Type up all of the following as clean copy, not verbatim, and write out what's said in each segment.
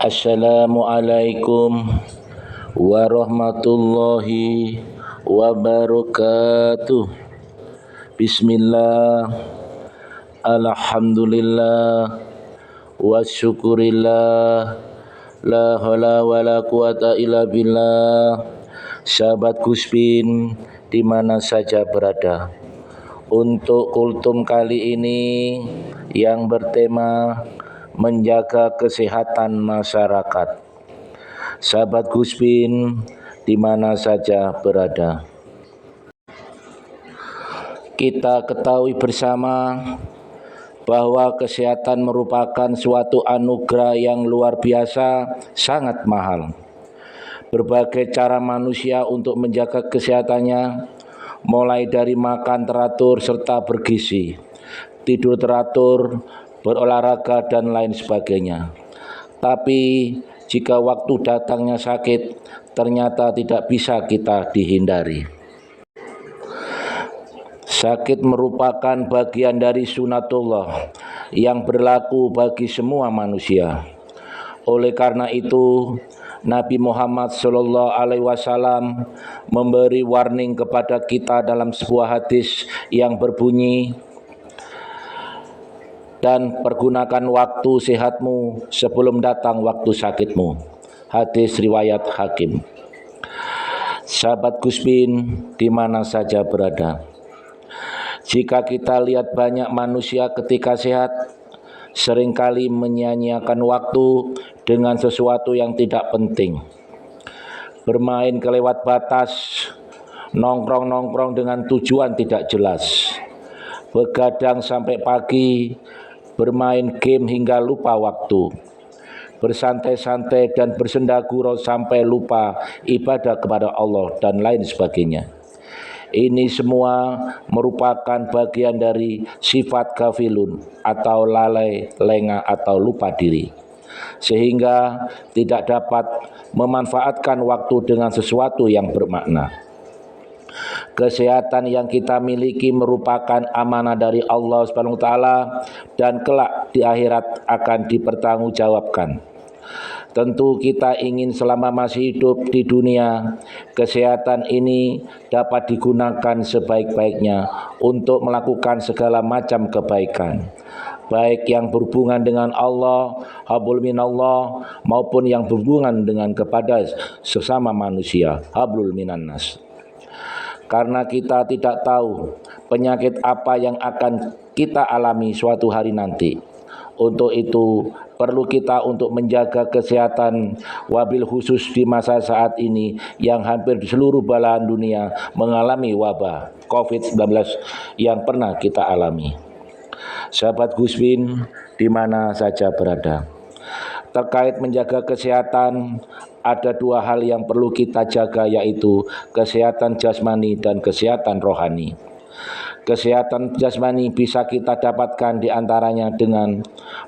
Assalamualaikum warahmatullahi wabarakatuh. Bismillah, alhamdulillah, wasyukurillah, la haula wala quwata illa billah. Sahabat Guspin di mana saja berada, untuk kultum kali ini yang bertema menjaga kesehatan masyarakat. Sahabat Guspin di mana saja berada, kita ketahui bersama bahwa kesehatan merupakan suatu anugerah yang luar biasa, sangat mahal. Berbagai cara manusia untuk menjaga kesehatannya, mulai dari makan teratur serta bergizi, tidur teratur, berolahraga, dan lain sebagainya. Tapi jika waktu datangnya sakit, ternyata tidak bisa kita dihindari. Sakit merupakan bagian dari sunatullah yang berlaku bagi semua manusia. Oleh karena itu, Nabi Muhammad SAW memberi warning kepada kita dalam sebuah hadis yang berbunyi, dan pergunakan waktu sehatmu sebelum datang waktu sakitmu. Hadis riwayat Hakim. Sahabat Guspin di mana saja berada, jika kita lihat banyak manusia ketika sehat seringkali menyia-nyiakan waktu dengan sesuatu yang tidak penting. Bermain kelewat batas, nongkrong-nongkrong dengan tujuan tidak jelas, begadang sampai pagi, bermain game hingga lupa waktu, bersantai-santai dan bersenda gurau sampai lupa ibadah kepada Allah, dan lain sebagainya. Ini semua merupakan bagian dari sifat gafilun atau lalai, lengah atau lupa diri, sehingga tidak dapat memanfaatkan waktu dengan sesuatu yang bermakna. Kesehatan yang kita miliki merupakan amanah dari Allah SWT dan kelak di akhirat akan dipertanggungjawabkan. Tentu kita ingin selama masih hidup di dunia, kesehatan ini dapat digunakan sebaik-baiknya untuk melakukan segala macam kebaikan, baik yang berhubungan dengan Allah, hablum minallah, maupun yang berhubungan dengan kepada sesama manusia, hablul minannas. Karena kita tidak tahu penyakit apa yang akan kita alami suatu hari nanti. Untuk itu perlu kita untuk menjaga kesehatan, wabil khusus di masa saat ini yang hampir di seluruh belahan dunia mengalami wabah COVID-19 yang pernah kita alami. Sahabat Guspin di mana saja berada, terkait menjaga kesehatan, ada dua hal yang perlu kita jaga, yaitu kesehatan jasmani dan kesehatan rohani. Kesehatan jasmani bisa kita dapatkan diantaranya dengan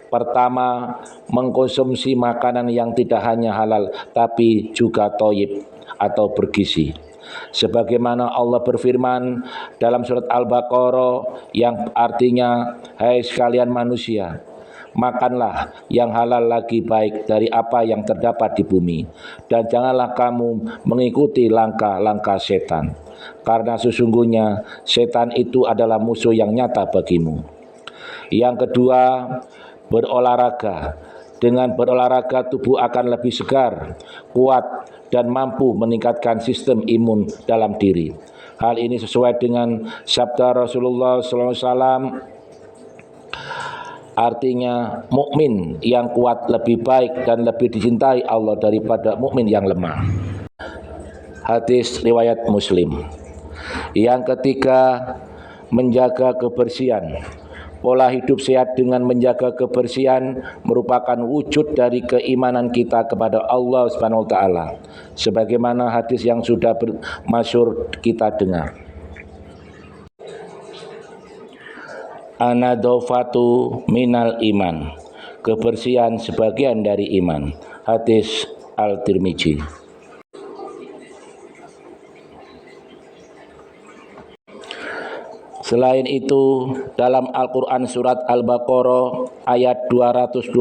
pertama, mengkonsumsi makanan yang tidak hanya halal tapi juga thayyib atau bergizi. Sebagaimana Allah berfirman dalam surat Al-Baqarah yang artinya, hai sekalian manusia, makanlah yang halal lagi baik dari apa yang terdapat di bumi, dan janganlah kamu mengikuti langkah-langkah setan, karena sesungguhnya setan itu adalah musuh yang nyata bagimu. Yang kedua, berolahraga. Dengan berolahraga tubuh akan lebih segar, kuat, dan mampu meningkatkan sistem imun dalam diri. Hal ini sesuai dengan sabda Rasulullah SAW, artinya mukmin yang kuat lebih baik dan lebih dicintai Allah daripada mukmin yang lemah. Hadis riwayat Muslim. Yang ketiga, menjaga kebersihan. Pola hidup sehat dengan menjaga kebersihan merupakan wujud dari keimanan kita kepada Allah Subhanahu wa taala, sebagaimana hadis yang sudah masyhur kita dengar. Anadofatu minal iman, kebersihan sebagian dari iman. Hadis Al-Tirmidzi. Selain itu, dalam Al-Quran surat Al-Baqarah ayat 222,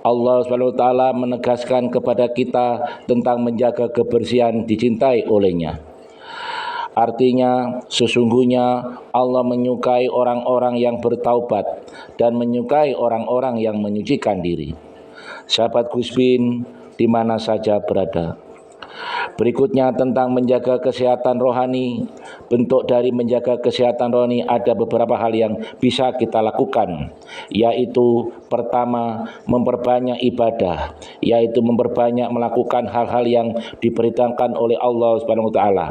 Allah SWT menegaskan kepada kita tentang menjaga kebersihan dicintai olehnya. Artinya, sesungguhnya Allah menyukai orang-orang yang bertaubat dan menyukai orang-orang yang menyucikan diri. Sahabat Gus Bin, di mana saja berada. Berikutnya tentang menjaga kesehatan rohani. Bentuk dari menjaga kesehatan rohani ada beberapa hal yang bisa kita lakukan, yaitu pertama, memperbanyak ibadah, yaitu memperbanyak melakukan hal-hal yang diperintahkan oleh Allah Subhanahu wa taala.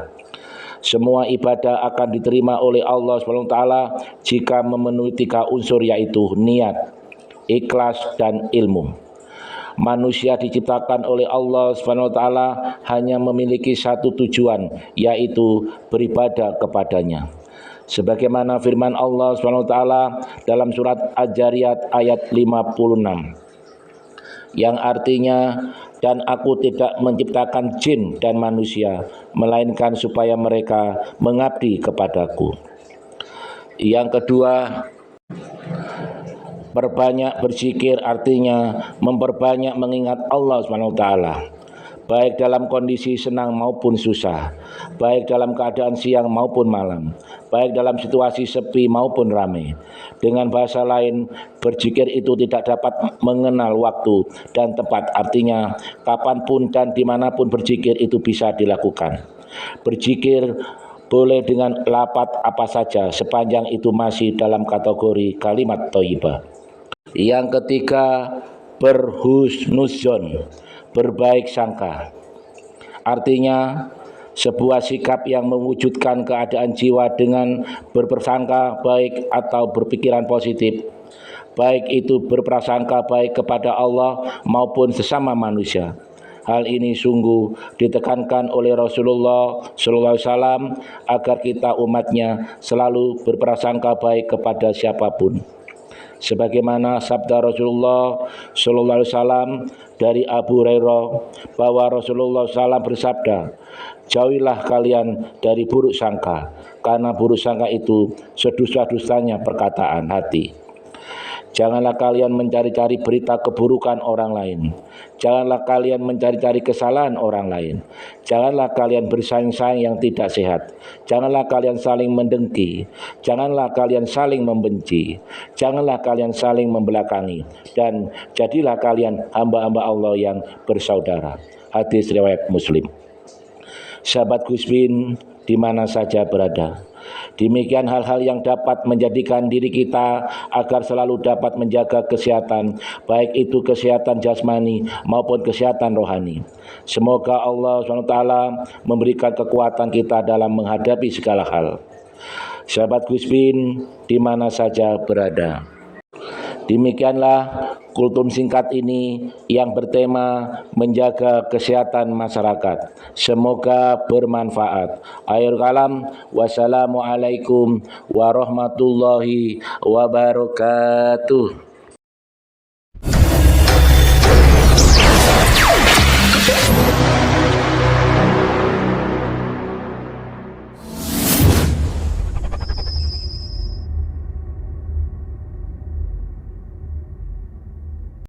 Semua ibadah akan diterima oleh Allah Subhanahu wa taala jika memenuhi 3 unsur, yaitu niat, ikhlas, dan ilmu. Manusia diciptakan oleh Allah Subhanahu wa taala hanya memiliki satu tujuan, yaitu beribadah kepadanya. Sebagaimana firman Allah Subhanahu wa taala dalam surat Al-Jariyat ayat 56, yang artinya, dan aku tidak menciptakan jin dan manusia melainkan supaya mereka mengabdi kepadaku. Yang kedua, perbanyak berzikir, artinya memperbanyak mengingat Allah SWT, baik dalam kondisi senang maupun susah, baik dalam keadaan siang maupun malam, baik dalam situasi sepi maupun ramai. Dengan bahasa lain, berzikir itu tidak dapat mengenal waktu dan tempat, artinya kapanpun dan dimanapun berzikir itu bisa dilakukan. Berzikir boleh dengan lafaz apa saja sepanjang itu masih dalam kategori kalimat thayyibah. Yang ketiga, berhusnuzon, berbaik sangka. Artinya sebuah sikap yang mewujudkan keadaan jiwa dengan berprasangka baik atau berpikiran positif, baik itu berprasangka baik kepada Allah maupun sesama manusia. Hal ini sungguh ditekankan oleh Rasulullah SAW agar kita umatnya selalu berprasangka baik kepada siapapun. Sebagaimana sabda Rasulullah SAW dari Abu Hurairah bahwa Rasulullah SAW bersabda, jauhilah kalian dari buruk sangka, karena buruk sangka itu sedusta-dustanya perkataan hati. Janganlah kalian mencari-cari berita keburukan orang lain. Janganlah kalian mencari-cari kesalahan orang lain. Janganlah kalian bersaing-saing yang tidak sehat. Janganlah kalian saling mendengki. Janganlah kalian saling membenci. Janganlah kalian saling membelakangi. Dan jadilah kalian hamba-hamba Allah yang bersaudara. Hadis riwayat Muslim. Sahabat Gus Bin, di mana saja berada, demikian hal-hal yang dapat menjadikan diri kita agar selalu dapat menjaga kesehatan, baik itu kesehatan jasmani maupun kesehatan rohani. Semoga Allah SWT memberikan kekuatan kita dalam menghadapi segala hal. Sahabat Gus Bin, di mana saja berada. Demikianlah kultum singkat ini yang bertema menjaga kesehatan masyarakat. Semoga bermanfaat. Akhir kalam, wassalamualaikum warahmatullahi wabarakatuh.